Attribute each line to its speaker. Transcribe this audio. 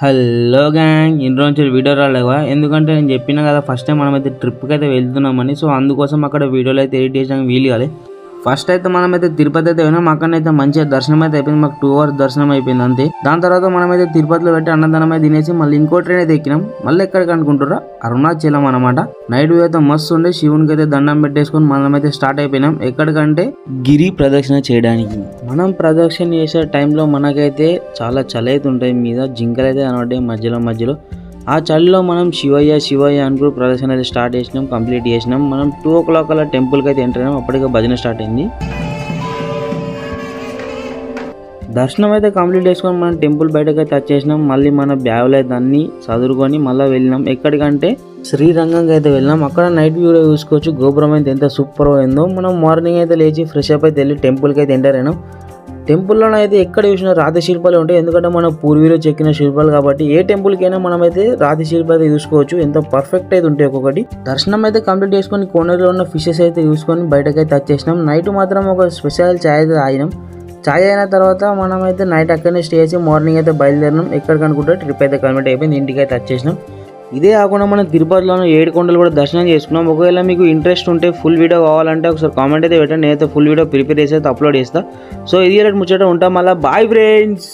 Speaker 1: Hello gang, ఇన్ని రోజులు video రాలేవా? ఎందుకంటే నేను చెప్పినా కదా ఫస్ట్ టైం మనమైతే ట్రిప్కి అయితే వెళ్తున్నామని. సో అందుకోసం అక్కడ వీడియోలు అయితే ఎడిట్ చేయడానికి వీలు కాలే. ఫస్ట్ అయితే మనమైతే తిరుపతి అయితే పోయినాం. అక్కడనైతే మంచిగా దర్శనం అయితే అయిపోయింది. మాకు 2 hours దర్శనం అయిపోయింది అంతే. దాని తర్వాత మనమైతే తిరుపతిలో పెట్టి అన్నదానం అయితే తినేసి మళ్ళీ ఇంకో ట్రైన్ అయితే ఎక్కినాం. మళ్ళీ ఎక్కడికి అనుకుంటారా, అరుణాచలం అనమాట. నైట్ వ్యూ అయితే మస్తు ఉండే. శివునికి అయితే దండం పెట్టేసుకొని మనమైతే స్టార్ట్ అయిపోయినాం. ఎక్కడికంటే గిరి ప్రదక్షిణ చేయడానికి. మనం ప్రదక్షిణ చేసే టైంలో మనకైతే చాలా చలి అయితే ఉంటాయి. మీద జింకలు అయితే కనబడ్డాయి మధ్యలో. ఆ చలిలో మనం శివయ్య అనుకుని ప్రదర్శన అయితే స్టార్ట్ చేసినాం, కంప్లీట్ చేసినాం. మనం 2 o'clock అలా టెంపుల్కి అయితే ఎంటర్ అయినాం. అప్పటికే భజన స్టార్ట్ అయింది. దర్శనం అయితే కంప్లీట్ చేసుకొని మనం టెంపుల్ బయటకు అయితే వచ్చేసినాం. మళ్ళీ మన బ్యాగులు అయితే అన్ని చదువుకొని మళ్ళీ వెళ్ళినాం. ఎక్కడికంటే శ్రీరంగంకి అయితే వెళ్ళినాం. అక్కడ నైట్ వ్యూ చూసుకోవచ్చు. గోపురం అయితే ఎంత సూపర్ అయిందో. మనం మార్నింగ్ అయితే లేచి ఫ్రెష్ అప్ అయితే వెళ్ళి టెంపుల్కి అయితే ఎంటర్ అయినాం. టెంపుల్లో అయితే ఎక్కడ చూసినా రాతి శిల్పాలు ఉంటాయి. ఎందుకంటే మన పూర్వీకులు చెక్కిన శిల్పాలు కాబట్టి ఏ టెంపుల్కైనా మనం అయితే రాతి శిల్పాలు అయితే చూసుకోవచ్చు. ఎంత పర్ఫెక్ట్ అయితే ఉంటాయి ఒక్కొక్కటి. దర్శనం అయితే కంప్లీట్ చేసుకొని కోనర్లో ఉన్న ఫిషెస్ అయితే చూసుకొని బయటకైతే వచ్చేసినాం. నైట్ మాత్రం ఒక స్పెషల్ ఛాయ్ అయితే తాగినాం. ఛాయ్ అయిన తర్వాత మనం అయితే నైట్ అక్కడనే స్టే చేసి మార్నింగ్ అయితే బయలుదేరినాం. ఎక్కడికి అనుకుంటే ట్రిప్ అయితే కంప్లీట్ అయిపోయింది. ఇంటికి అయితే వచ్చేసినాం. ఇదే కాకుండా మనం తిరుపతిలోనే 7 కొండలు కూడా దర్శనం చేసుకున్నాం. ఒకవేళ మీకు ఇంట్రెస్ట్ ఉంటే ఫుల్ వీడియో కావాలంటే ఒకసారి కామెంట్ అయితే పెట్టండి. నేనైతే ఫుల్ వీడియో ప్రిపేర్ చేసి అయితే అప్లోడ్ చేస్తాను. సో ఇది ముచ్చట ఉంటాం. మళ్ళీ బాయ్ ఫ్రెండ్స్.